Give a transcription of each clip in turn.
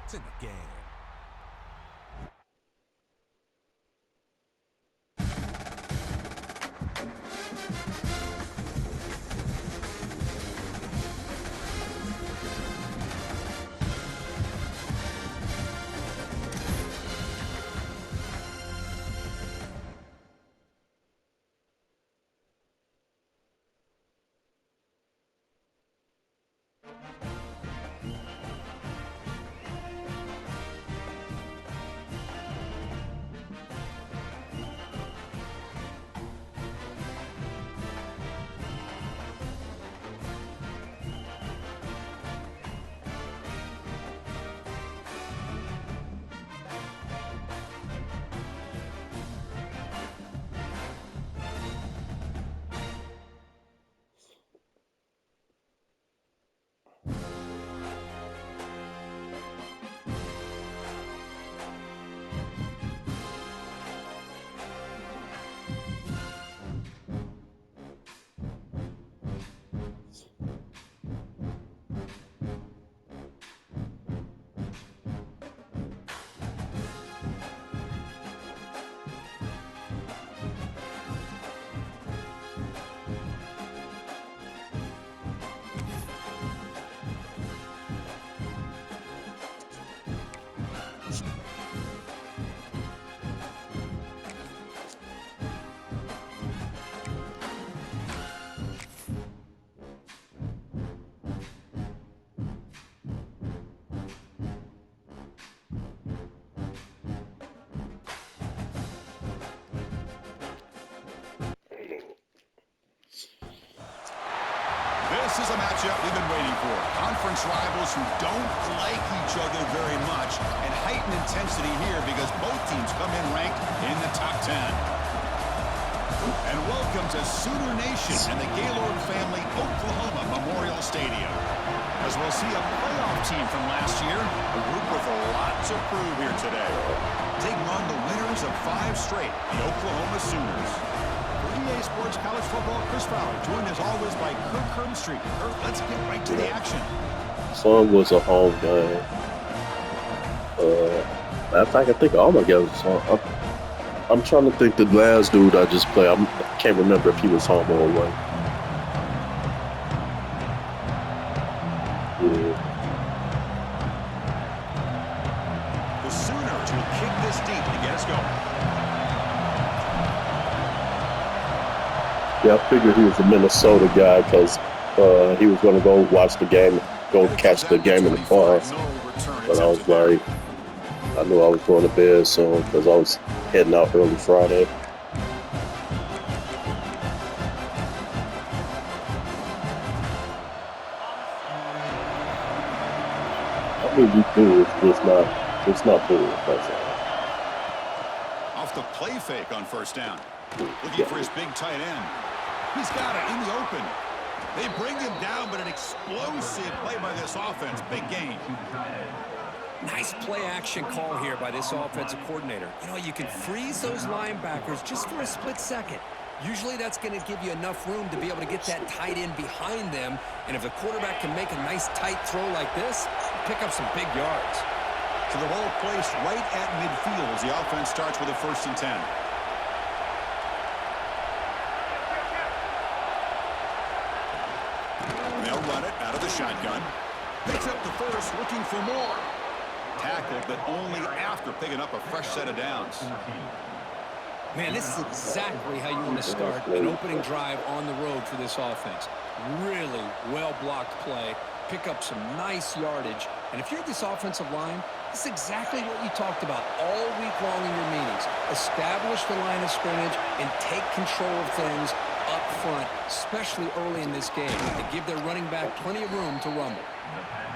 It's in the game. This is a matchup we've been waiting for. Conference rivals who don't like each other very much, and heightened intensity here because both teams come in ranked in the top 10. And welcome to Sooner Nation and the Gaylord family Oklahoma Memorial Stadium. As we'll see a playoff team from last year, a group with a lot to prove here today. Taking on the winners of 5 straight, the Oklahoma Sooners. EA Sports College Football, Chris Fowler, joined as always by Kirk Herbstreit. Kirk, let's get right to the action. Son was a home game. Matter of fact, I think all my guys was home. I'm trying to think the last dude I just played. I can't remember if he was home or away. Yeah. The Sooners will kick this deep to get us going. Yeah, I figured he was a Minnesota guy because he was going to go watch the game, go catch the game in the car. But I was like, I knew I was going to bed soon because I was heading out early Friday. I mean, you do, it's not cool. That's all. Off the play fake on first down. Looking for his big tight end. He's got it in the open. They bring him down, but an explosive play by this offense. Big gain. Nice play action call here by this offensive coordinator. You know, you can freeze those linebackers just for a split second. Usually that's going to give you enough room to be able to get that tight end behind them. And if the quarterback can make a nice tight throw like this, pick up some big yards. So the ball placed right at midfield as the offense starts with a 1st and 10. They'll run it out of the shotgun. Picks up the first, looking for more. Tackled, but only after picking up a fresh set of downs. Man, this is exactly how you want to start an opening drive on the road for this offense. Really well-blocked play, pick up some nice yardage. And if you're this offensive line, this is exactly what you talked about all week long in your meetings. Establish the line of scrimmage and take control of things up front, especially early in this game. They give their running back plenty of room to rumble.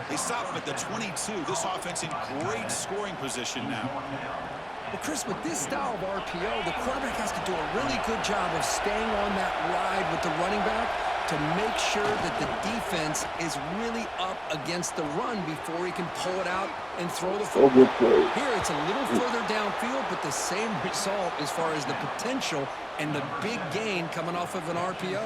They stop him at the 22. This offense in great scoring position now. Well, Chris, with this style of RPO, the quarterback has to do a really good job of staying on that ride with the running back to make sure that the defense is really up against the run before he can pull it out and throw the football. Here, it's a little further downfield, but the same result as far as the potential and the big gain coming off of an RPO.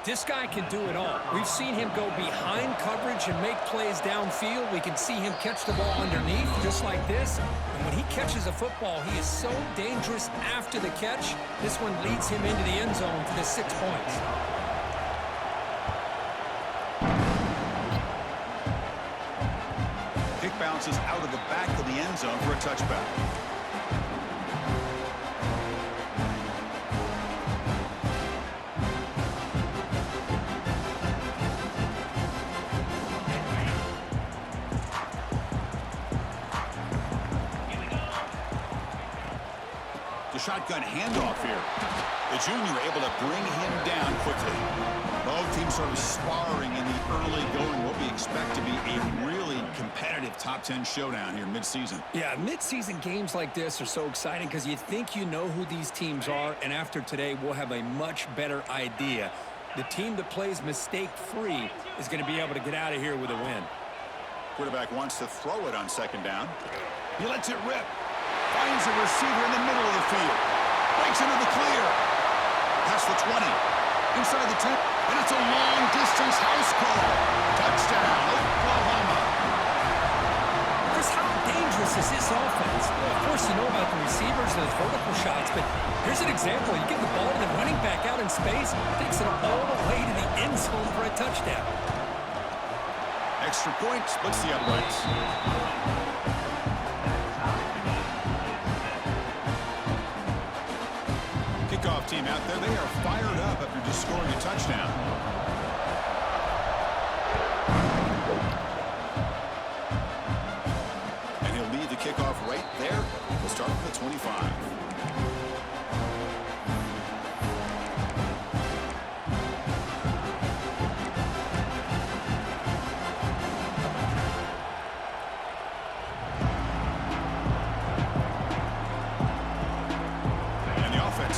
This guy can do it all. We've seen him go behind coverage and make plays downfield. We can see him catch the ball underneath, just like this. And when he catches a football, he is so dangerous after the catch. This one leads him into the end zone for the 6 points. Kick bounces out of the back of the end zone for a touchback. Shotgun handoff here. The junior able to bring him down quickly. Both teams sort of sparring in the early going, what we expect to be a really competitive top 10 showdown here mid-season. Yeah, mid-season games like this are so exciting because you think you know who these teams are, and after today, we'll have a much better idea. The team that plays mistake-free is going to be able to get out of here with a win. Quarterback wants to throw it on second down. He lets it rip. Finds a receiver in the middle of the field. Breaks into the clear. Past the 20. Inside the 10. And it's a long-distance house call. Touchdown, Oklahoma. Chris, how dangerous is this offense? Well, of course, you know about the receivers and those vertical shots, but here's an example. You get the ball to the running back out in space, takes it all the way to the end zone for a touchdown. Extra point splits the uprights. Kickoff team out there, they are fired up after just scoring a touchdown. And he'll lead the kickoff right there. We'll start from the 25.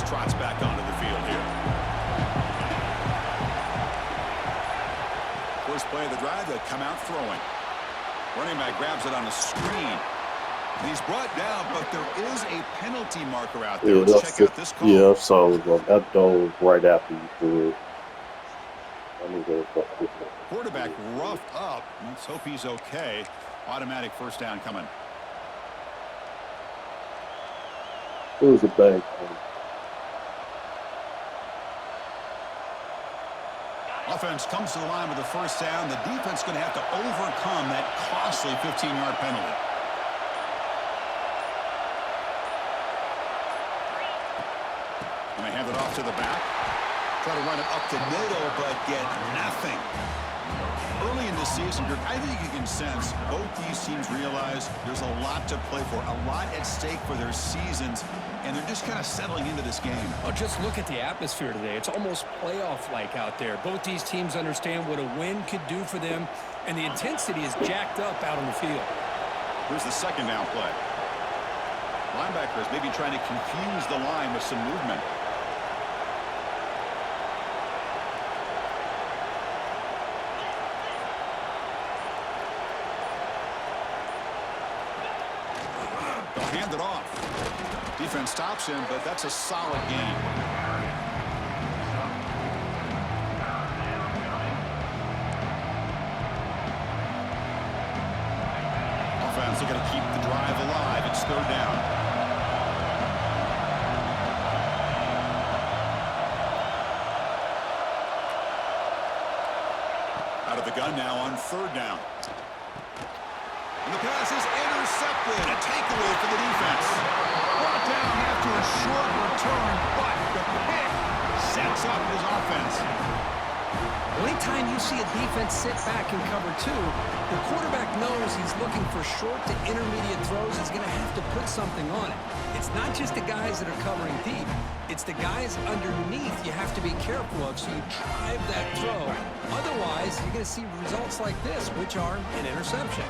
Trots back onto the field here. First play of the drive, they'll come out throwing. Running back grabs it on the screen. And he's brought down, but there is a penalty marker out there. Let's check out this call. Yeah, so that dove right after you threw it. Quarterback roughed up. Let's hope he's okay. Automatic first down coming. It was a bang. Offense comes to the line with the first down. The defense going to have to overcome that costly 15-yard penalty. And they hand it off to the back. Try to run it up the middle, but get nothing. Early in the season, I think you can sense both these teams realize there's a lot to play for, a lot at stake for their seasons, and they're just kind of settling into this game. Oh, just look at the atmosphere today. It's almost playoff-like out there. Both these teams understand what a win could do for them, and the intensity is jacked up out on the field. Here's the second down play. Linebackers maybe trying to confuse the line with some movement. Hand it off. Defense stops him, but that's a solid gain. Offense are going to keep the drive alive. It's third down. Out of the gun now on third down. And the pass is intercepted. A takeaway for the defense. Brought down after a short return, but the pick sets up his offense. Anytime you see a defense sit back and cover two, the quarterback knows he's looking for short to intermediate throws. He's going to have to put something on it. It's not just the guys that are covering deep. It's the guys underneath you have to be careful of, so you drive that throw. Otherwise, you're going to see results like this, which are an interception.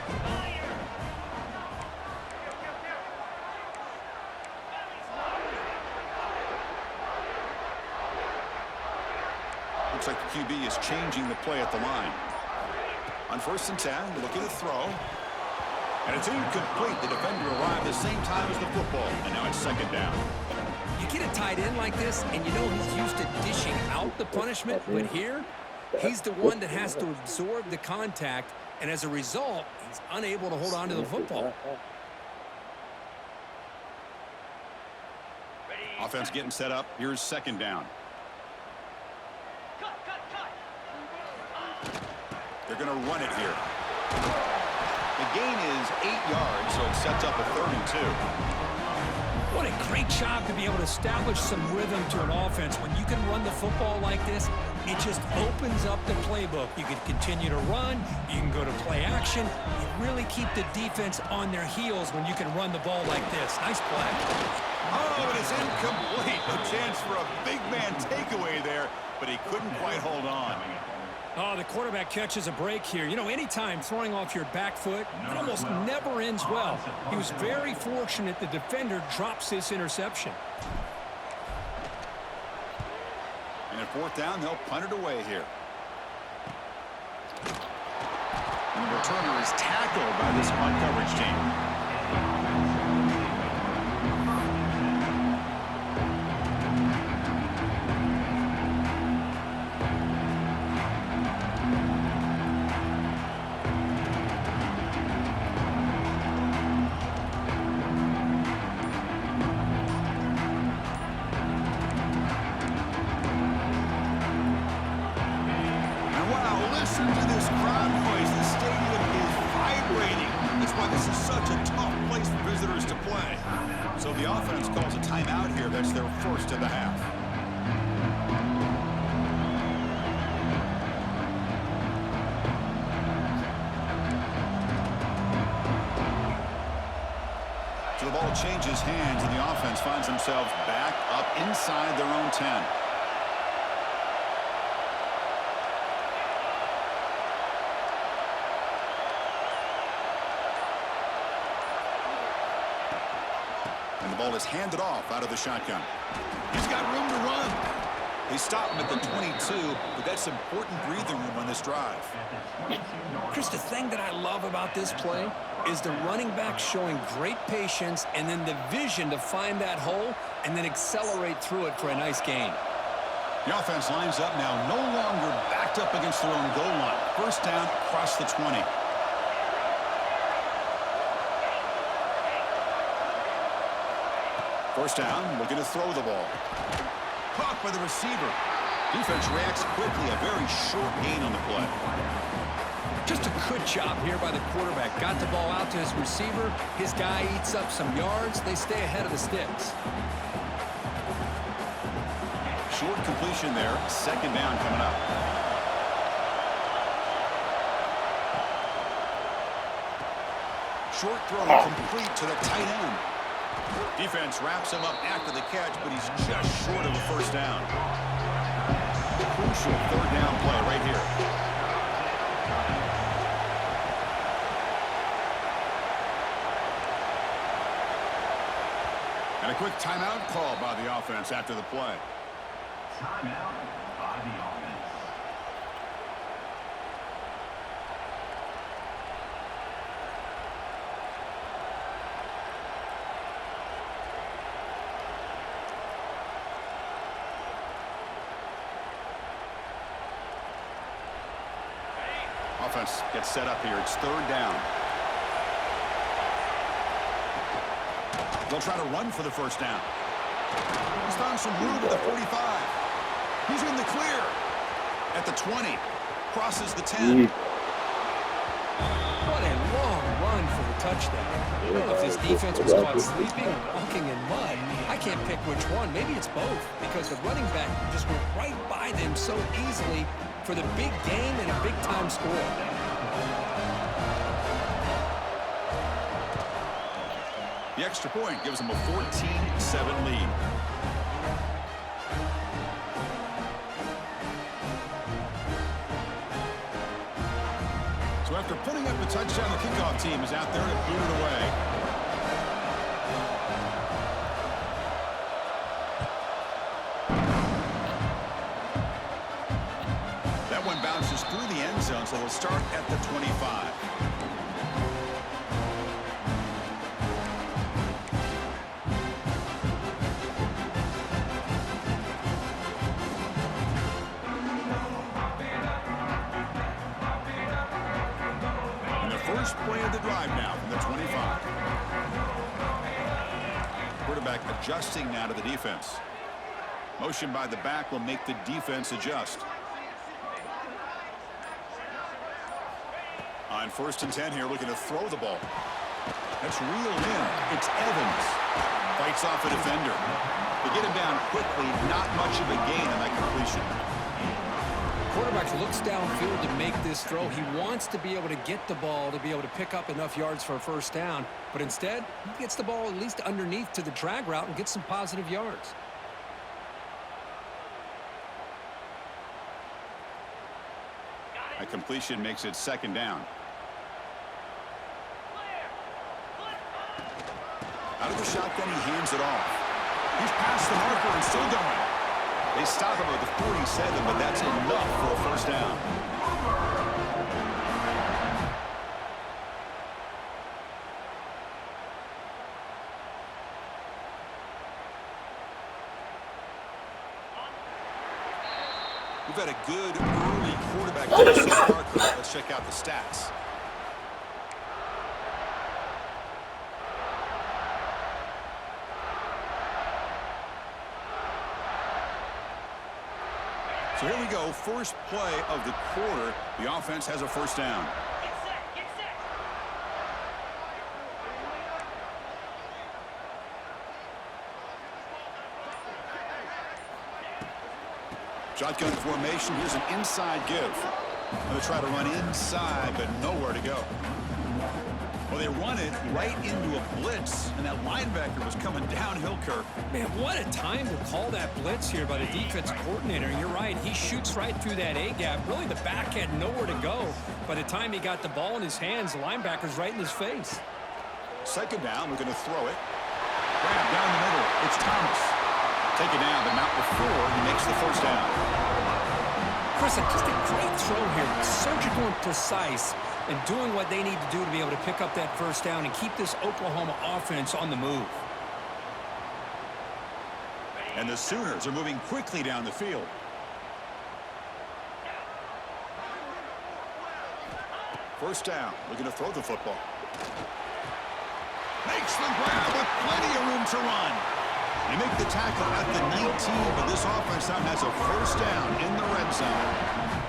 Looks like the QB is changing the play at the line. On 1st and 10, looking to throw. And it's incomplete. The defender arrived at the same time as the football. And now it's second down. You get a tight end like this, and you know he's used to dishing out the punishment, but here, he's the one that has to absorb the contact, and as a result, he's unable to hold on to the football. Offense getting set up. Here's second down. They're going to run it here. The gain is 8 yards, so it sets up a 3rd and 2. What a great job to be able to establish some rhythm to an offense. When you can run the football like this, it just opens up the playbook. You can continue to run. You can go to play action. You really keep the defense on their heels when you can run the ball like this. Nice play. Oh, it is incomplete. A chance for a big man takeaway there, but he couldn't quite hold on. Oh, the quarterback catches a break here. You know, anytime throwing off your back foot, it almost never ends well. He was very fortunate the defender drops this interception. And at 4th down, they'll punt it away here. And the returner is tackled by this punt coverage team. Listen to this crowd noise. The stadium is vibrating. That's why this is such a tough place for visitors to play. So the offense calls a timeout here. That's their first of the half. So the ball changes hands, and the offense finds themselves back up inside their own 10. And the ball is handed off out of the shotgun. He's got room to run. They stop him at the 22, but that's important breathing room on this drive. Chris, the thing that I love about this play is the running back showing great patience and then the vision to find that hole and then accelerate through it for a nice gain. The offense lines up now, no longer backed up against their own goal line. First down across the 20. First down, looking to throw the ball. Caught by the receiver. Defense reacts quickly, a very short gain on the play. Just a good job here by the quarterback. Got the ball out to his receiver. His guy eats up some yards. They stay ahead of the sticks. Short completion there. Second down coming up. Short throw complete to the tight end. Defense wraps him up after the catch, but he's just short of a first down. Crucial 3rd down play right here. And a quick timeout call by the offense after the play. Timeout by the offense. Offense gets set up here. It's 3rd down. They'll try to run for the first down. He's found some room at the 45. He's in the clear. At the 20. Crosses the 10. What a long run for the touchdown. I don't know if this defense was caught sleeping or walking in mud. I can't pick which one. Maybe it's both, because the running back just went right by them so easily for the big game and a big-time score. The extra point gives them a 14-7 lead. So after putting up the touchdown, the kickoff team is out there to boot it away. That one bounces through the end zone, so they'll start at the 25. First play of the drive now from the 25. Quarterback adjusting now to the defense. Motion by the back will make the defense adjust. On 1st and 10 here, looking to throw the ball. That's reeled in. It's Evans. Fights off a defender. They get him down quickly. Not much of a gain on that completion. Quarterback looks downfield to make this throw. He wants to be able to get the ball to be able to pick up enough yards for a first down. But instead, he gets the ball at least underneath to the drag route and gets some positive yards. A completion makes it 2nd down. Out of the shotgun, he hands it off. He's past the marker and still going. They stop him at the 47, but that's enough for a first down. We've had a good early quarterback play so far. Let's check out the stats. So here we go, first play of the quarter. The offense has a first down. Shotgun formation. Here's an inside give. They'll try to run inside, but nowhere to go. Well, they run it right into a blitz, and that linebacker was coming downhill, Kirk. Man, what a time to call that blitz here by the defense coordinator. And you're right, he shoots right through that A-gap. Really, the back had nowhere to go. By the time he got the ball in his hands, the linebacker's right in his face. 2nd down, we're going to throw it. Grab down the middle. It's Thomas. Take it down, but not before he makes the first down. Chris, just a great throw here. Surgical and precise, and doing what they need to do to be able to pick up that first down and keep this Oklahoma offense on the move. And the Sooners are moving quickly down the field. First down, looking to throw the football. Makes the grab with plenty of room to run. They make the tackle at the 19, but this offense now has a first down in the red zone.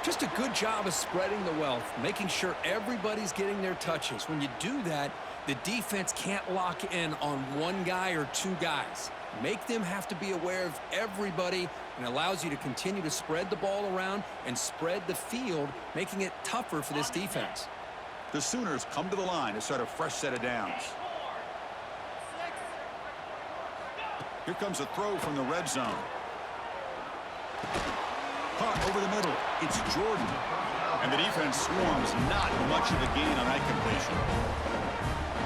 Just a good job of spreading the wealth, making sure everybody's getting their touches. When you do that, the defense can't lock in on one guy or two guys. Make them have to be aware of everybody, and allows you to continue to spread the ball around and spread the field, making it tougher for this defense. The Sooners come to the line to start a fresh set of downs. Here comes a throw from the red zone. Caught over the middle. It's Jordan. And the defense swarms. Not much of a gain on that completion.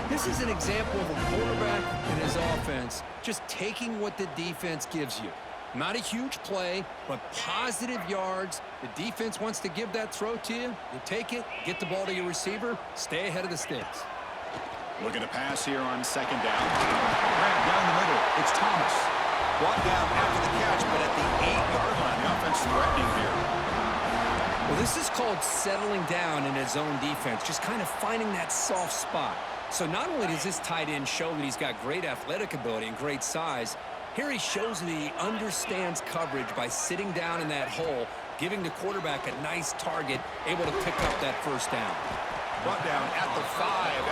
This is an example of a quarterback and his offense just taking what the defense gives you. Not a huge play, but positive yards. The defense wants to give that throw to you. You take it, get the ball to your receiver, stay ahead of the sticks. Looking to pass here on 2nd down. Grab down the middle. It's Thomas. Brought down after the catch, but at the 8-yard line, the offense threatening here. Well, this is called settling down in his own defense, just kind of finding that soft spot. So not only does this tight end show that he's got great athletic ability and great size, here he shows that he understands coverage by sitting down in that hole, giving the quarterback a nice target, able to pick up that first down. Brought down at the 5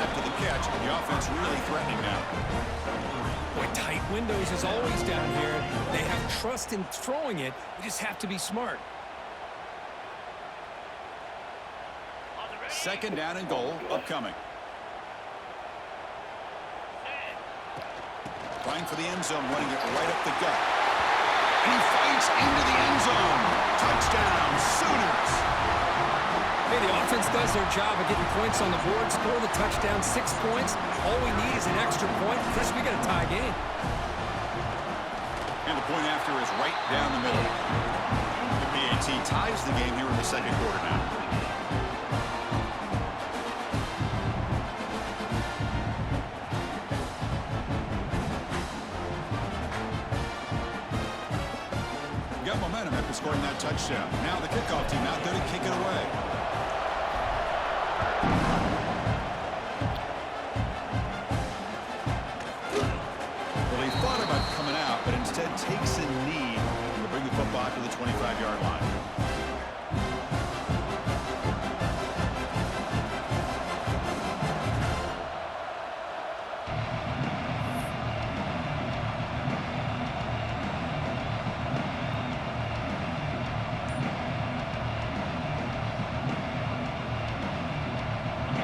after the catch. The offense really threatening now. Boy, tight windows as always down here. They have trust in throwing it. You just have to be smart. 2nd down and goal upcoming. Trying for the end zone, running it right up the gut. And he fights into the end zone. Touchdown, Sooners. Hey, the offense does their job of getting points on the board, score the touchdown, 6 points. All we need is an extra point. Chris, we got a tie game. And the point after is right down the middle. The PAT ties the game here in the 2nd quarter now. Got momentum after scoring that touchdown. Now the kickoff team out there to kick it away. 25-yard line.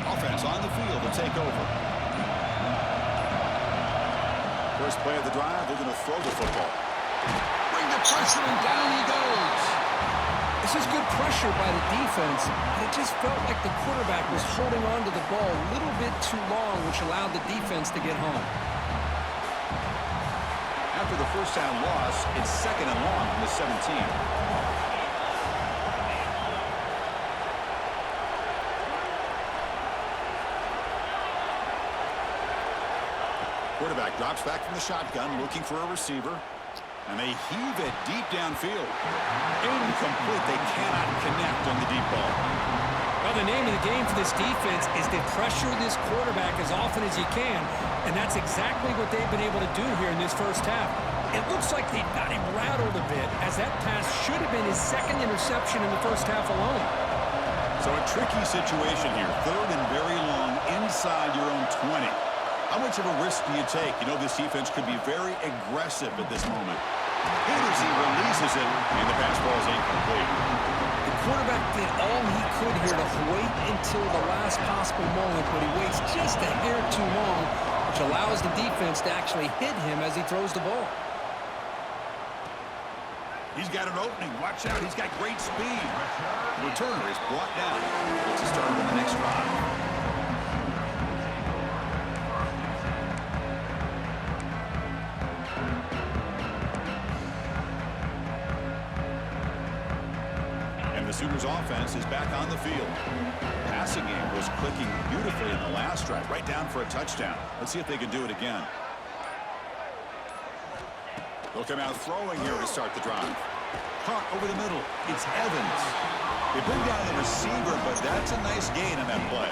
Offense on the field to take over. First play of the drive, they're going to throw the football. Bring the pressure, and down he goes. This is good pressure by the defense, but it just felt like the quarterback was holding on to the ball a little bit too long, which allowed the defense to get home. After the first down loss, it's 2nd and long from the 17. Quarterback drops back from the shotgun, looking for a receiver. And they heave it deep downfield. Incomplete. They cannot connect on the deep ball. Well, the name of the game for this defense is to pressure this quarterback as often as you can, and that's exactly what they've been able to do here in this first half. It looks like they've got him rattled a bit, as that pass should have been his 2nd interception in the first half alone. So a tricky situation here. 3rd and very long inside your own 20. How much of a risk do you take? You know, this defense could be very aggressive at this moment. Here as he releases it, and the pass ball is incomplete. The quarterback did all he could here to wait until the last possible moment, but he waits just a hair too long, which allows the defense to actually hit him as he throws the ball. He's got an opening. Watch out. He's got great speed. The returner is brought down. It's a start on the next drive. The Sooners offense is back on the field. Passing game was clicking beautifully in the last drive, right down for a touchdown. Let's see if they can do it again. They'll come out throwing here to start the drive. Caught over the middle. It's Evans. They bring down the receiver, but that's a nice gain on that play.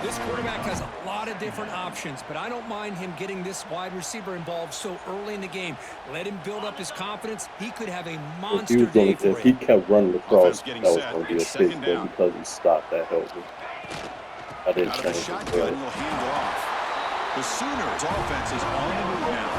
This quarterback has a lot of different options, but I don't mind him getting this wide receiver involved so early in the game. Let him build up his confidence. He could have a monster day for if he him. kept running across, Offense that was set. going to be a It's pick, 2nd but down. because he stopped, that helped me. I didn't Out of the change the shotgun, play. will hand it off. The Sooners offense is on the move now.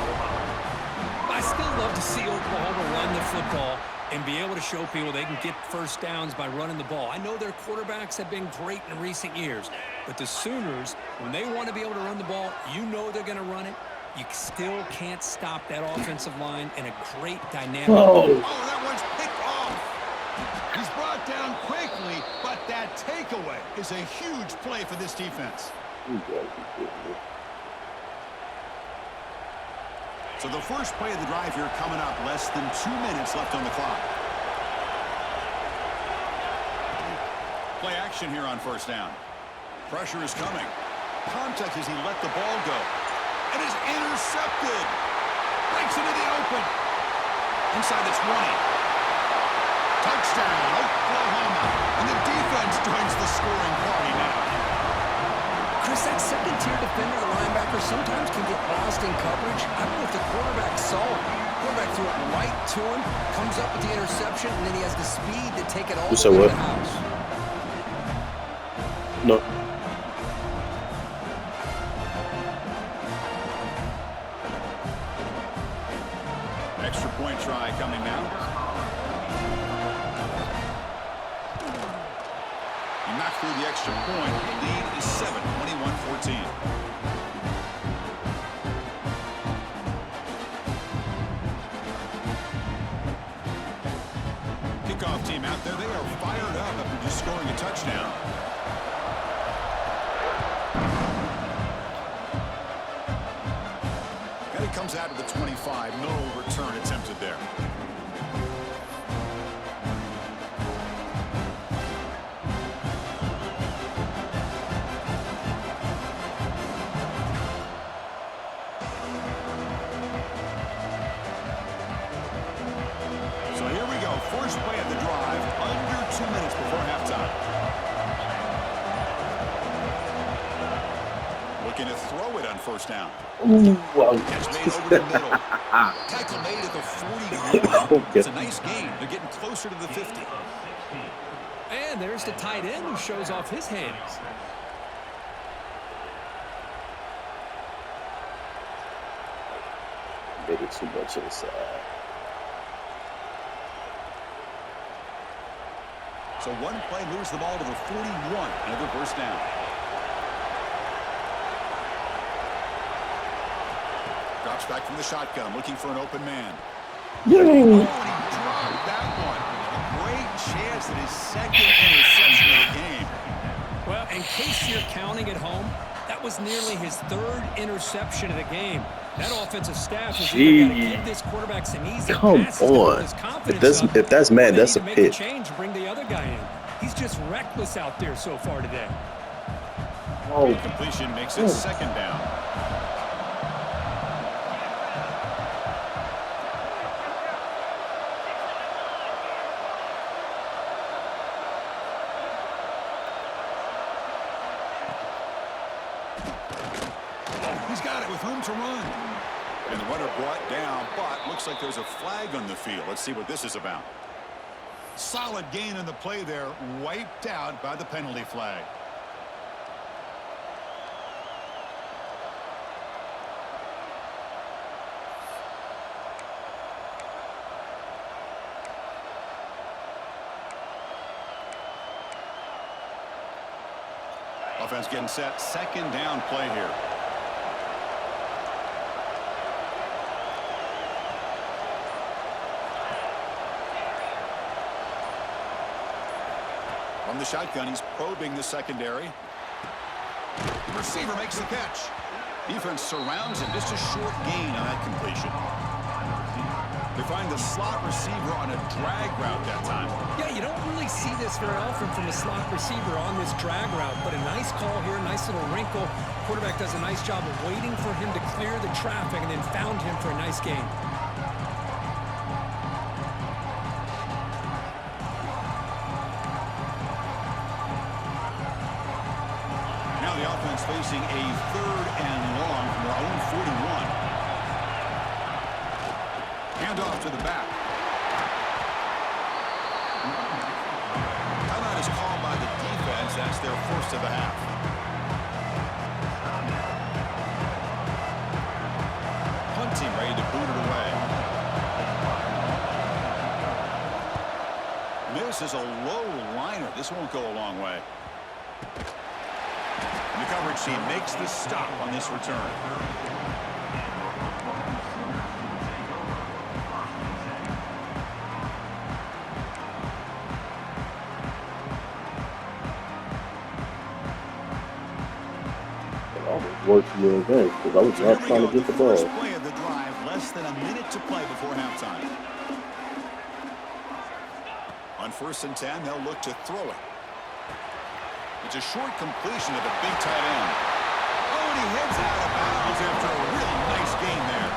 I still love to see Oklahoma run the football and be able to show people they can get first downs by running the ball. I know their quarterbacks have been great in recent years, but the Sooners, when they want to be able to run the ball, you know they're going to run it. You still can't stop that offensive line and a great dynamic. Oh, that one's picked off. He's brought down quickly, but that takeaway is a huge play for this defense. You gotta be kidding me. So the first play of the drive here coming up, less than 2 minutes left on the clock. Play action here on first down. Pressure is coming. Contact as he let the ball go. And is intercepted. Breaks into the open. Inside the 20. Touchdown, Oklahoma. And the defense joins the scoring party now. Chris, that second-tier defender, the linebacker, sometimes can get lost in coverage. I don't know if the quarterback saw it. Quarterback threw it right to him, comes up with the interception, and then he has the speed to take it all the way to the house. No. Extra point try coming now. He knocked through the extra point. The lead is 7, 21-14. Kickoff team out there. They are fired up after just scoring a touchdown. And it comes out of the 25. No return attempted there. So here we go. First play of the drive, under 2 minutes before halftime. looking to throw it on first down. Ooh, Catch made over the middle. Tackle made at the 41. It's a nice gain. They're getting closer to the 50. And there's the tight end who shows off his hands. Maybe too much inside. So one play moves the ball to the 41. Another first down. Drops back from the shotgun, looking for an open man. Yay! Oh, and he dropped that one. A great chance at his second interception of the game. Well, in case you're counting at home, that was nearly his third interception of the game. That offensive staff is either going to give this quarterback some easy passes to build his confidence up, If that's man, that's a make pick. a change and bring the other guy in. He's just reckless out there so far today. Oh, Completion makes it second down. He's got it with room to run. And the runner brought down, but looks like there's a flag on the field. Let's see what this is about. Solid gain in the play there, wiped out by the penalty flag. Offense getting set, second down play here. From the shotgun, he's probing the secondary. Receiver makes the catch. Defense surrounds him. Just a short gain on that completion. They find the slot receiver on a drag route that time. Yeah, you don't really see this very often from a slot receiver on this drag route, but a nice call here, nice little wrinkle. Quarterback does a nice job of waiting for him to clear the traffic and then found him for a nice gain. Now the offense facing a third and long from their own 41. Handoff to the back. Timeout is called by the defense. That's their first of the half. Punt team ready to boot it away. This is a low liner. This won't go a long way. And the coverage team makes the stop on this return. worked me again because I was So not here we trying go, to get the first ball. play of the drive, less than a minute to play before halftime. On 1st and 10, they'll look to throw it. It's a short completion to the big tight end. Oh, and he heads out of bounds after a really nice gain there.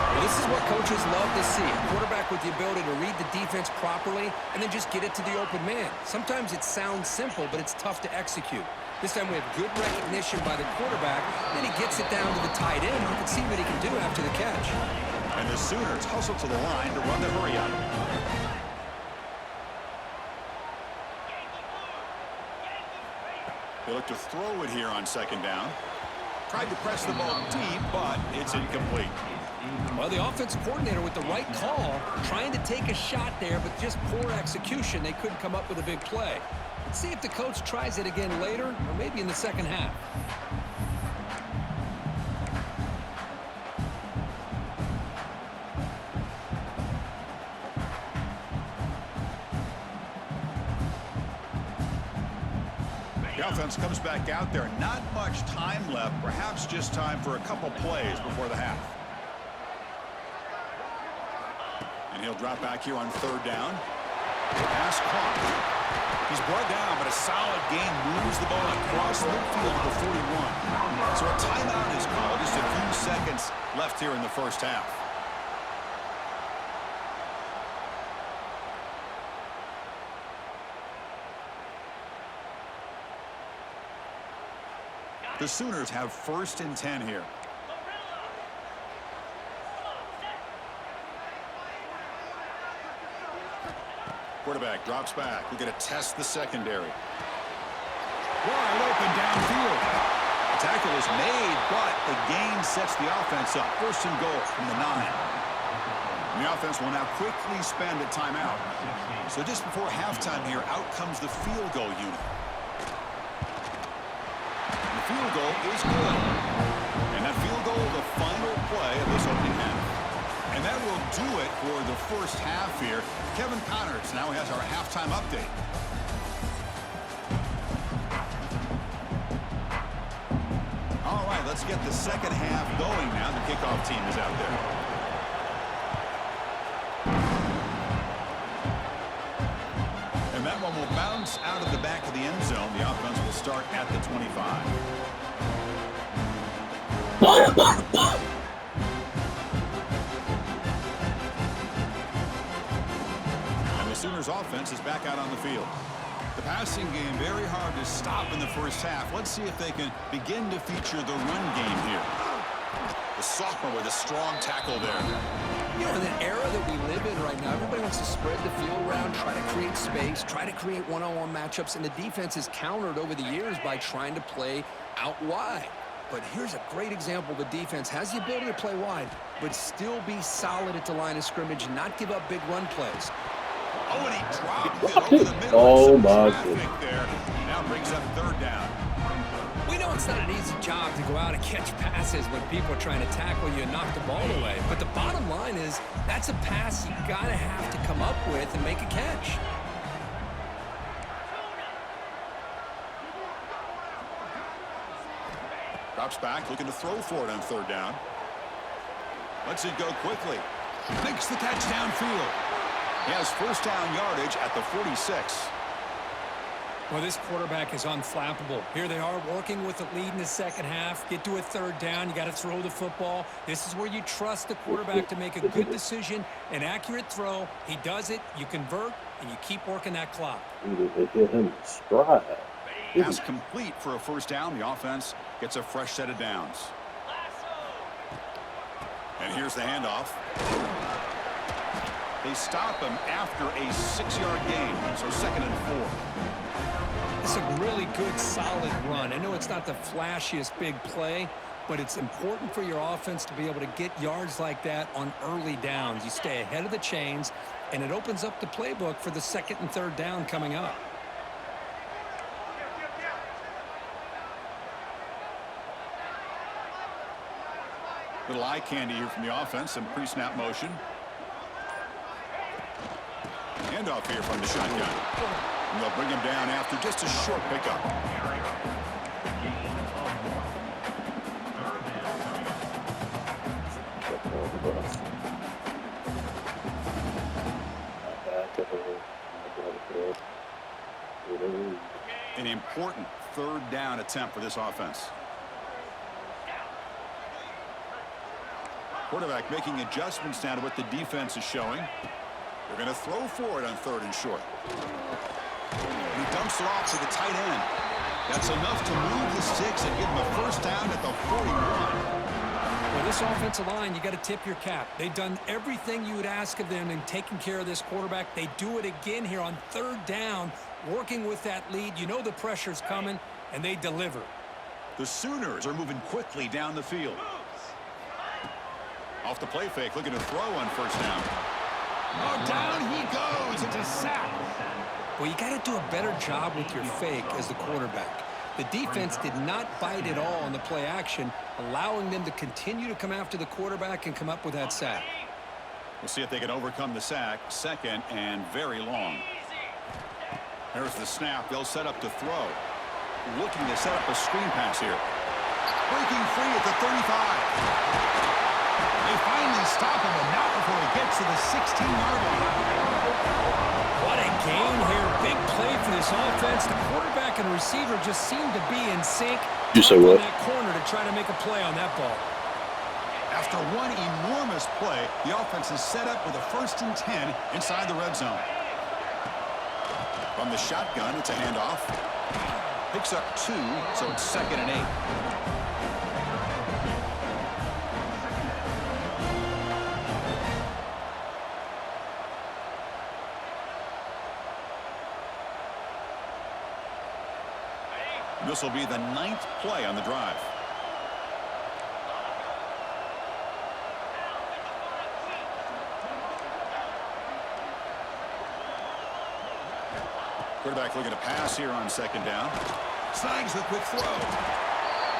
Well, this is what coaches love to see. A quarterback with the ability to read the defense properly and then just get it to the open man. Sometimes it sounds simple, but it's tough to execute. This time we have good recognition by the quarterback. Then he gets it down to the tight end. You can see what he can do after the catch. And the Sooners hustle to the line to run the hurry up. They look to throw it here on 2nd down. Tried to press the ball deep, but it's incomplete. Well, the offensive coordinator with the right call, trying to take a shot there, but just poor execution. They couldn't come up with a big play. Let's see if the coach tries it again later, or maybe in the second half. The offense comes back out there. Not much time left. Perhaps just time for a couple plays before the half. And he'll drop back here on 3rd down. Pass caught. He's brought down, but a solid gain moves the ball across midfield to the 41. So a timeout is called. Just a few seconds left here in the first half. The Sooners have 1st and 10 here. Quarterback drops back. We're going to test the secondary. Wide open downfield. The tackle is made, but the gain sets the offense up. 1st and goal from the 9. And the offense will now quickly spend a timeout. So just before halftime here, out comes the field goal unit. And the field goal is good. And that field goal, the final play of this opening half. And that will do it for the first half here. Kevin Connors now has our halftime update. All right, let's get the second half going now. The kickoff team is out there. And that one will bounce out of the back of the end zone. The offense will start at the 25. Sooners offense is back out on the field. The passing game very hard to stop in the first half. Let's see if they can begin to feature the run game here. The sophomore with a strong tackle there. You know, in the era that we live in right now, everybody wants to spread the field around, try to create space, try to create one-on-one matchups, and the defense is countered over the years by trying to play out wide. But here's a great example. The defense has the ability to play wide, but still be solid at the line of scrimmage and not give up big run plays. Oh, and he dropped it over the middle. Oh, my goodness. There. Now brings up 3rd down. We know it's not an easy job to go out and catch passes when people are trying to tackle you and knock the ball away. But the bottom line is that's a pass you got to have to come up with and make a catch. Drops back, looking to throw for it on 3rd down. Lets it go quickly. Makes the catch downfield. He has 1st down yardage at the 46. Well, this quarterback is unflappable. Here they are working with the lead in the second half. Get to a 3rd down. You got to throw the football. This is where you trust the quarterback to make a good decision, an accurate throw. He does it. You convert, and you keep working that clock. Hit him stride. Pass complete for a 1st down. The offense gets a fresh set of downs. And here's the handoff. They stop him after a 6-yard gain, so 2nd and 4. It's a really good, solid run. I know it's not the flashiest big play, but it's important for your offense to be able to get yards like that on early downs. You stay ahead of the chains, and it opens up the playbook for the 2nd and 3rd down coming up. Little eye candy here from the offense, some pre-snap motion. Handoff here from the shotgun. And they'll bring him down after just a short pickup. An important 3rd down attempt for this offense. Quarterback making adjustments now to what the defense is showing. They're going to throw for it on 3rd and short. He dumps it off to the tight end. That's enough to move the sticks and give him a 1st down at the 41. Well, this offensive line, you got to tip your cap. They've done everything you would ask of them in taking care of this quarterback. They do it again here on 3rd down, working with that lead. You know the pressure's coming, and they deliver. The Sooners are moving quickly down the field. Off the play fake, looking to throw on 1st down. Oh, down he goes. It's a sack. Well, you got to do a better job with your fake as the quarterback. The defense did not bite at all on the play action, allowing them to continue to come after the quarterback and come up with that sack. We'll see if they can overcome the sack. 2nd and very long. There's the snap. They'll set up to throw. Looking to set up a screen pass here. Breaking free at the 35. They finally stop him, but not before he gets to the 16-yard line. What a game here. Big play for this offense. The quarterback and receiver just seem to be in sync. You say what? In that corner to try to make a play on that ball. After one enormous play, the offense is set up with a 1st and 10 inside the red zone. From the shotgun, it's a handoff. Picks up 2, so it's 2nd and 8. This will be the 9th play on the drive. Quarterback looking to pass here on 2nd down. Snags the quick throw.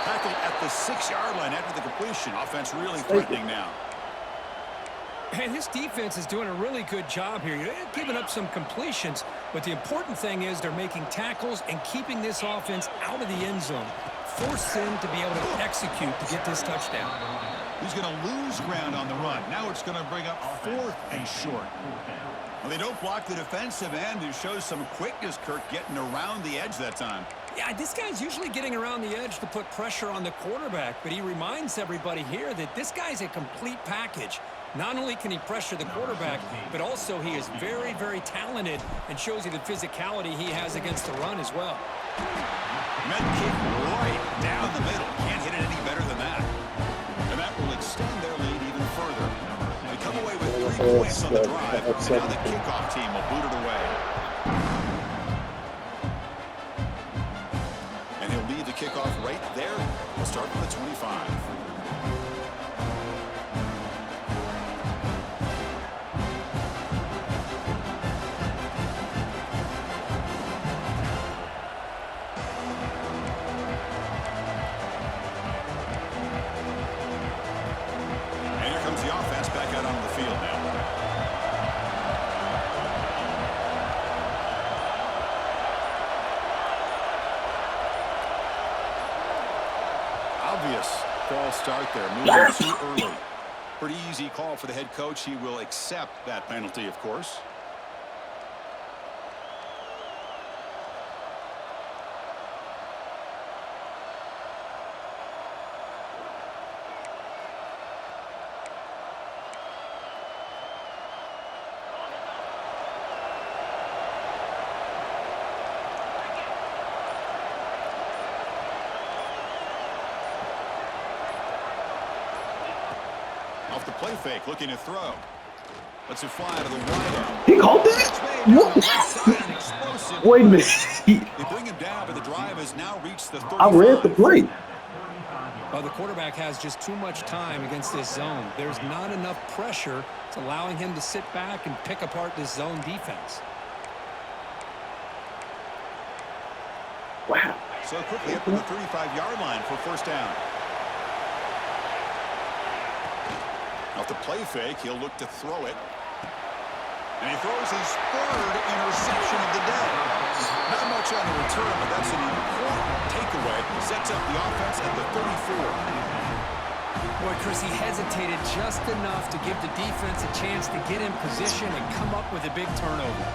Tackled at the 6-yard line after the completion. Offense really threatening now. And this defense is doing a really good job here. You're giving up some completions, but the important thing is they're making tackles and keeping this offense out of the end zone. Force them to be able to execute to get this touchdown. He's going to lose ground on the run. Now it's going to bring up 4th and short. Well, they don't block the defensive end. It shows some quickness, Kirk, getting around the edge that time. Yeah, this guy's usually getting around the edge to put pressure on the quarterback, but he reminds everybody here that this guy's a complete package. Not only can he pressure the quarterback, but also he is very, very talented and shows you the physicality he has against the run as well. Met kick right down the middle. Can't hit it any better than that. And that will extend their lead even further. They come away with 3 points on the drive, and now the kickoff team will boot it away. And he'll leave the kickoff right there. We'll start from the 25. False start there, moving too early. Pretty easy call for the head coach. He will accept that penalty, of course. Off the play fake, looking to throw. Lets it fly to the wide. He called that? What? Wait a minute. They bring him down, but the drive has now reached the 35. I read the play. Well, the quarterback has just too much time against this zone. There's not enough pressure. It's allowing him to sit back and pick apart this zone defense. Wow. So quickly up to the 35-yard line for 1st down. Off the play fake, he'll look to throw it. And he throws his 3rd interception of the day. Not much on the return, but that's an important takeaway. Sets up the offense at the 34. Boy, Chris, he hesitated just enough to give the defense a chance to get in position and come up with a big turnover.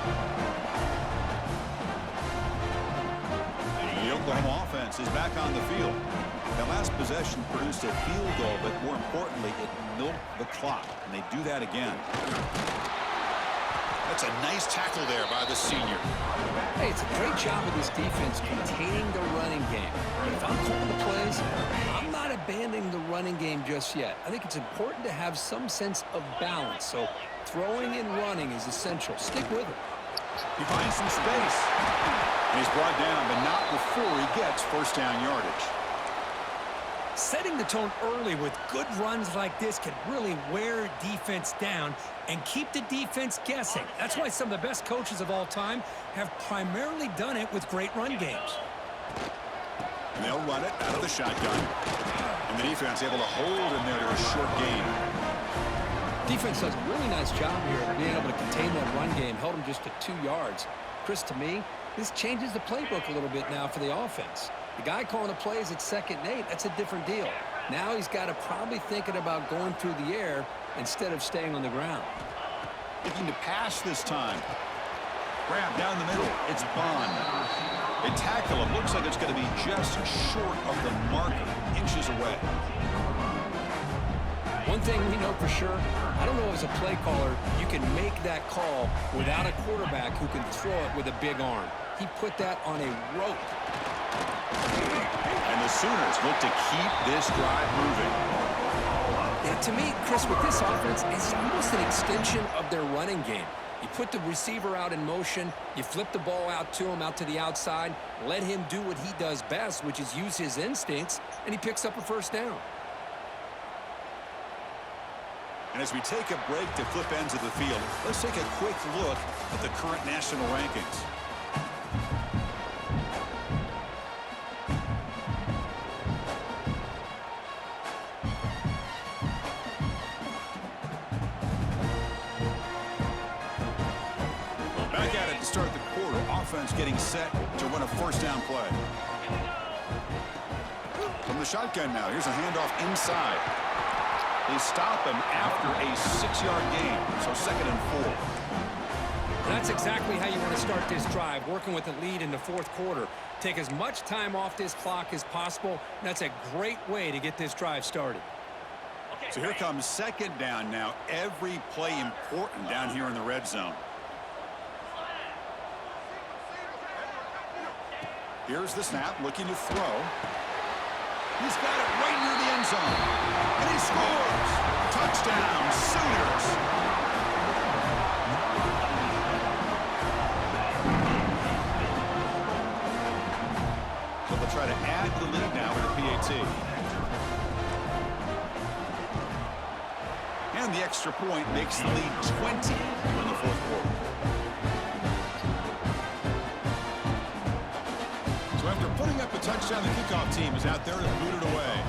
The Oklahoma offense is back on the field. That last possession produced a field goal, but more importantly, it milked the clock, and they do that again. That's a nice tackle there by the senior. Hey, it's a great job of this defense containing the running game. If I'm calling the plays, I'm not abandoning the running game just yet. I think it's important to have some sense of balance, so throwing and running is essential. Stick with it. He finds some space, and he's brought down, but not before he gets 1st down yardage. Setting the tone early with good runs like this can really wear defense down and keep the defense guessing. That's why some of the best coaches of all time have primarily done it with great run games. And they'll run it out of the shotgun. And the defense able to hold him there to a short gain. Defense does a really nice job here of being able to contain that run game, held him just to 2 yards. Chris, to me, this changes the playbook a little bit now for the offense. The guy calling the plays at 2nd and 8, that's a different deal. Now he's got to probably thinking about going through the air instead of staying on the ground. Looking to pass this time. Grab down the middle. It's Bond. They tackle him. Looks like it's going to be just short of the marker, inches away. One thing we know for sure, I don't know as a play caller, you can make that call without a quarterback who can throw it with a big arm. He put that on a rope. And the Sooners look to keep this drive moving. Yeah, to me, Chris, with this offense, it's almost an extension of their running game. You put the receiver out in motion, you flip the ball out to him, out to the outside, let him do what he does best, which is use his instincts, and he picks up a first down. And as we take a break to flip ends of the field, let's take a quick look at the current national rankings. Back at it to start the quarter. Offense getting set to run a first down play. From the shotgun now, here's a handoff inside. They stop him after a 6-yard gain, so 2nd and 4. That's exactly how you want to start this drive, working with the lead in the fourth quarter. Take as much time off this clock as possible. That's a great way to get this drive started. So here comes 2nd down now. Every play important down here in the red zone. Here's the snap, looking to throw. He's got it right near the end zone. And he scores! Touchdown, Sooners! So they'll try to add the lead now with a PAT. And the extra point makes the lead 20 in the fourth quarter. So after putting up a touchdown, the kickoff team is out there to boot it away.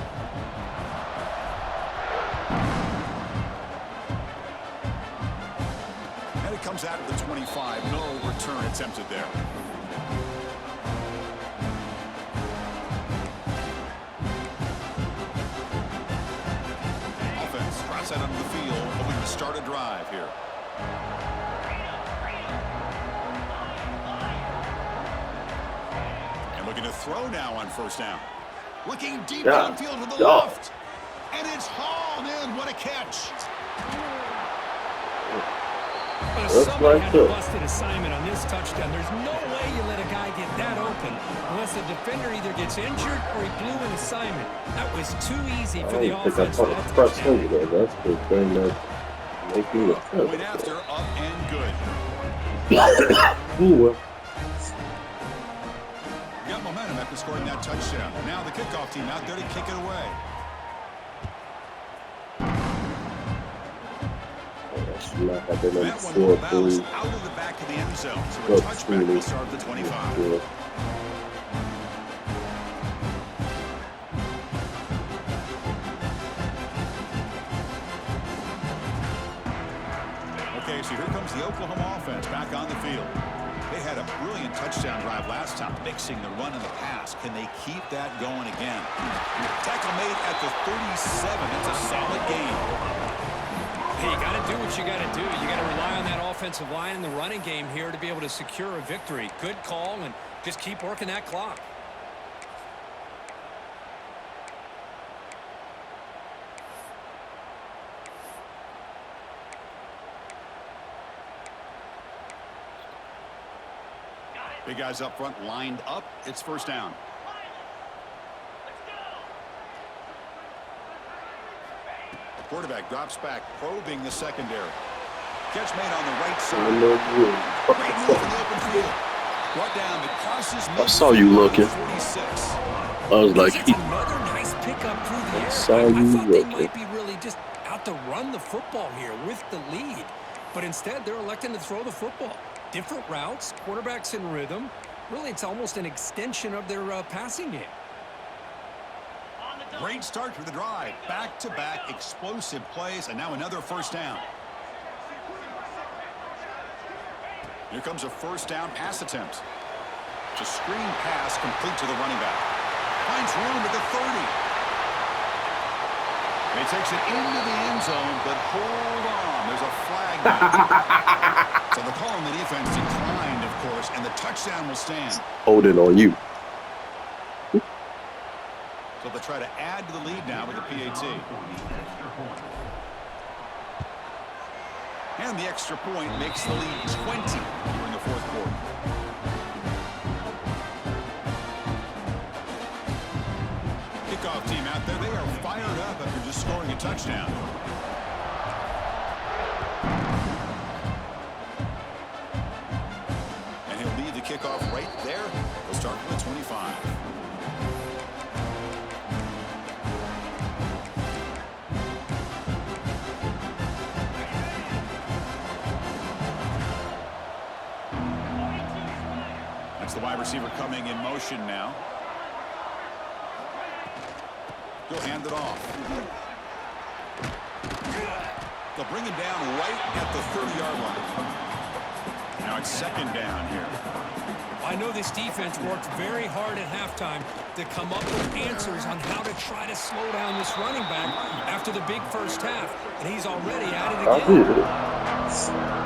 And it comes out of the 25. No return attempted there. Offense drops out onto the field, hoping to start a drive here. Looking to throw now on first down. Looking deep downfield to the left. And it's hauled in. What a catch. But somebody had a busted assignment on this touchdown. There's no way you let a guy get that open unless the defender either gets injured or he blew an assignment. That was too easy for the offense. That's the thing that making it. Point after, up and good. Ooh, well. Got momentum after scoring that touchdown. Now the kickoff team out there to kick it away. That one will bounce out of the back of the end zone. So a touchback will start the 25. Okay, so here comes the Oklahoma offense back on the field. They had a brilliant touchdown drive last time, mixing the run and the pass. Can they keep that going again? Tackle made at the 37. It's a solid game. Hey, you got to do what you got to do. You got to rely on that offensive line and the running game here to be able to secure a victory. Good call, and just keep working that clock. Big guys up front lined up. It's first down. The quarterback drops back, probing the secondary. Catch made on the right side. Great move in the open field. Brought down the cautious move. I saw you looking. 46. I was like, It's another nice pickup through the air. saw I you thought they looking. might be really just out to run the football here with the lead. But instead, they're electing to throw the football. Different routes, quarterbacks in rhythm. Really, it's almost an extension of their passing game. Great start to the drive. Back-to-back explosive plays, and now another first down. Here comes a first down pass attempt. It's a screen pass complete to the running back. Finds room at the 30. He takes it into the end zone, but hold on. There's a flag now. So the call on the defense declined, of course, and the touchdown will stand. holding on you. So they'll try to add to the lead now with the PAT. And the extra point makes the lead 20 here in the fourth quarter. team out there, they are fired up after just scoring a touchdown. And he'll lead the kickoff right there. He'll start from the 25. That's the wide receiver coming in motion now. He'll hand it off. They'll bring him down right at the 30-yard line. Now it's second down here. I know this defense worked very hard at halftime to come up with answers on how to try to slow down this running back after the big first half, and he's already at it again.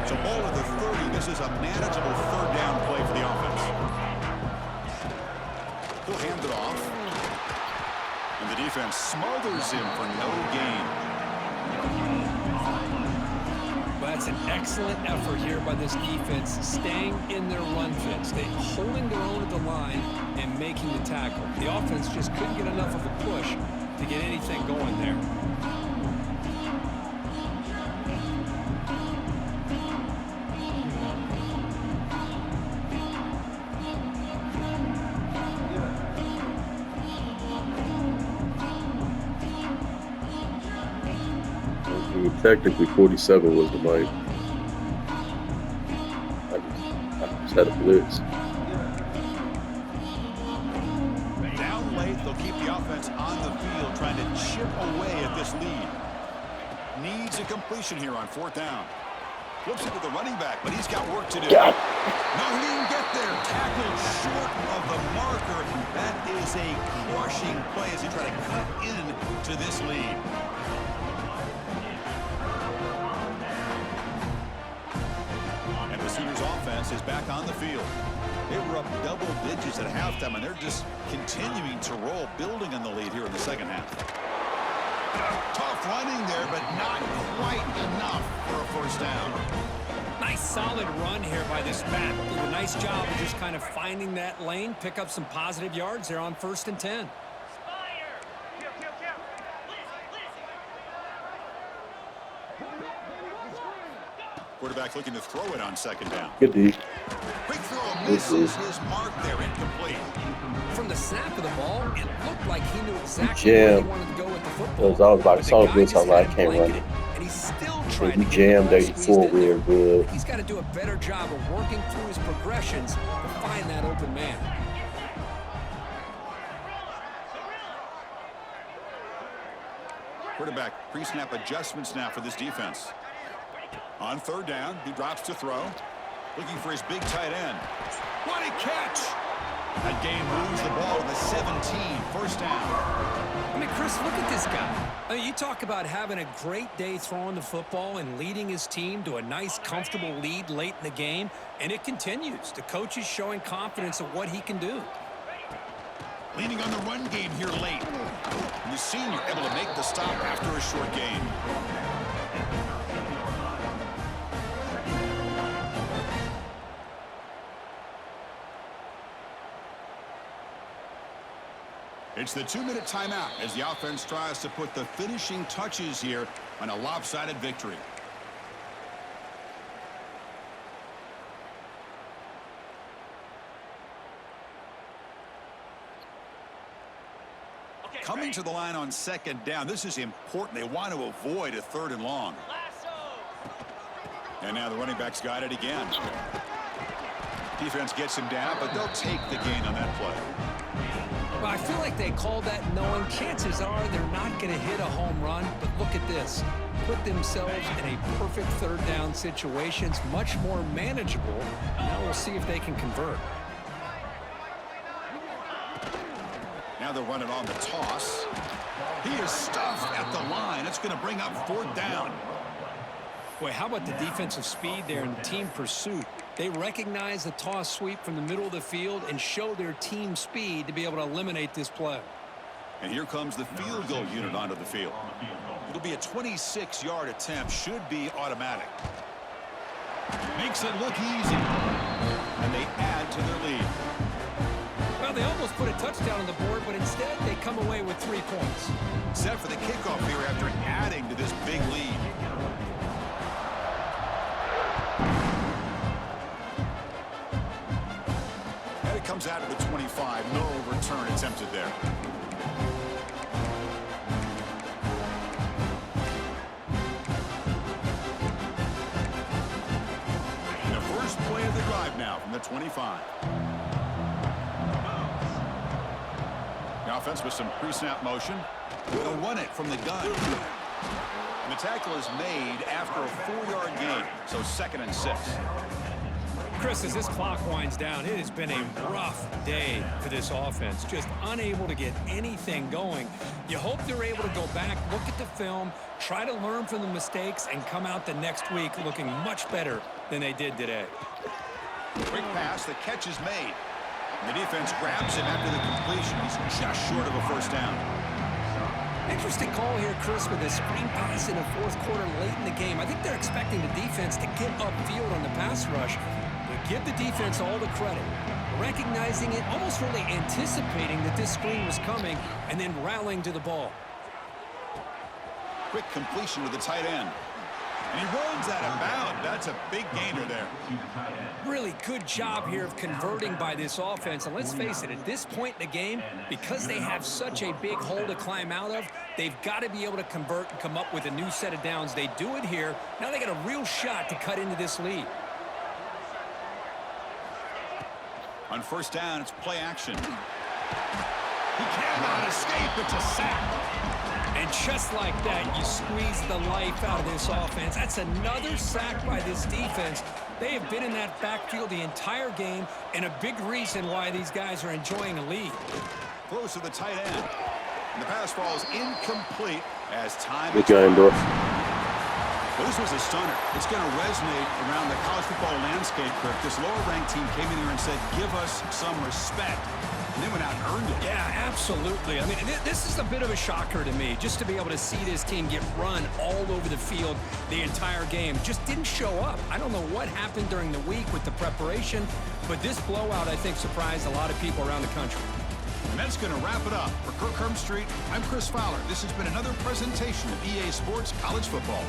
So ball at the 30. This is a manageable third down play for the offense. He'll hand it off. And the defense smothers him for no gain. Well, that's an excellent effort here by this defense, staying in their run fits. They're holding their own at the line and making the tackle. The offense just couldn't get enough of a push to get anything going there. Technically, 47 was the mic. I just had a blitz. Down late, they'll keep the offense on the field, trying to chip away at this lead. Needs a completion here on fourth down. Flips it to the running back, but he's got work to do. Yeah. No, he didn't get there. Tackled short of the marker. That is a crushing play as he tries to cut into this lead. And the Sooners offense is back on the field. They were up double digits at halftime, and they're just continuing to roll, building on the lead here in the second half. Tough running there, but not quite enough for a first down. Nice solid run here by this back. Did a nice job of just kind of finding that lane, pick up some positive yards there on 1st and 10. Quarterback looking to throw it on second down. Good D. Quick throw misses his mark there, incomplete. From the snap of the ball, it looked like he knew exactly Jam. where he wanted to go with the football. Because I was like, But the saw guy this just on I had can't run blanketed, it. and he's still So trying he to get jammed the ball 84 squeezed in real there. good. He's got to do a better job of working through his progressions to find that open man. Quarterback pre-snap adjustments now for this defense. On third down, he drops to throw. Looking for his big tight end. What a catch! That game moves the ball to the 17, first down. I mean, Chris, look at this guy. I mean, you talk about having a great day throwing the football and leading his team to a nice, comfortable lead late in the game, and it continues. The coach is showing confidence of what he can do. Leaning on the run game here late. And the senior able to make the stop after a short gain. It's the 2-minute timeout as the offense tries to put the finishing touches here on a lopsided victory. Coming to the line on second down. This is important. They want to avoid a third and long. And now the running back's got it again. Defense gets him down, but they'll take the gain on that play. Well, I feel like they called that knowing chances are they're not going to hit a home run, but look at this. Put themselves in a perfect third down situation. It's much more manageable. Now we'll see if they can convert. Now Now they'll run it on the toss. He is stuffed at the line. It's going to bring up 4th down. Boy, how about the defensive speed there and team pursuit? They recognize the toss sweep from the middle of the field and show their team speed to be able to eliminate this play. And here comes the field goal unit onto the field. It'll be a 26-yard attempt. Should be automatic. Makes it look easy. And they add to their lead. Well, they almost put a touchdown on the board, but instead they come away with 3 points. Set for the kickoff here after adding to this big lead. And it comes out of the 25. No return attempted there. The first play of the drive now from the 25. The offense with some pre-snap motion. They'll run it from the gun. And the tackle is made after a 4-yard gain, so 2nd and 6. Chris, as this clock winds down, it has been a rough day for this offense. Just unable to get anything going. You hope they're able to go back, look at the film, try to learn from the mistakes, and come out the next week looking much better than they did today. Quick pass, the catch is made. The defense grabs him after the completion. He's just short of a 1st down. Interesting call here, Chris, with a screen pass in the 4th quarter late in the game. I think they're expecting the defense to get upfield on the pass rush. But give the defense all the credit. Recognizing it, almost really anticipating that this screen was coming, and then rallying to the ball. Quick completion to the tight end. And he runs out of bounds. That's a big gainer there. Really good job here of converting by this offense. And let's face it, at this point in the game, because they have such a big hole to climb out of, they've got to be able to convert and come up with a new set of downs. They do it here. Now they got a real shot to cut into this lead. On 1st down, it's play action. He cannot escape. It's a sack. And just like that, you squeeze the life out of this offense. That's another sack by this defense. They have been in that backfield the entire game, and a big reason why these guys are enjoying a lead. Close to the tight end. And the pass falls incomplete as time. Good game, bro. Well, this was a stunner. It's going to resonate around the college football landscape, Kirk. This lower-ranked team came in here and said, give us some respect. And they went out and earned it. Yeah, absolutely. I mean, this is a bit of a shocker to me, just to be able to see this team get run all over the field the entire game. Just didn't show up. I don't know what happened during the week with the preparation, but this blowout, I think, surprised a lot of people around the country. And that's going to wrap it up. For Kirk Herbstreit, I'm Chris Fowler. This has been another presentation of EA Sports College Football.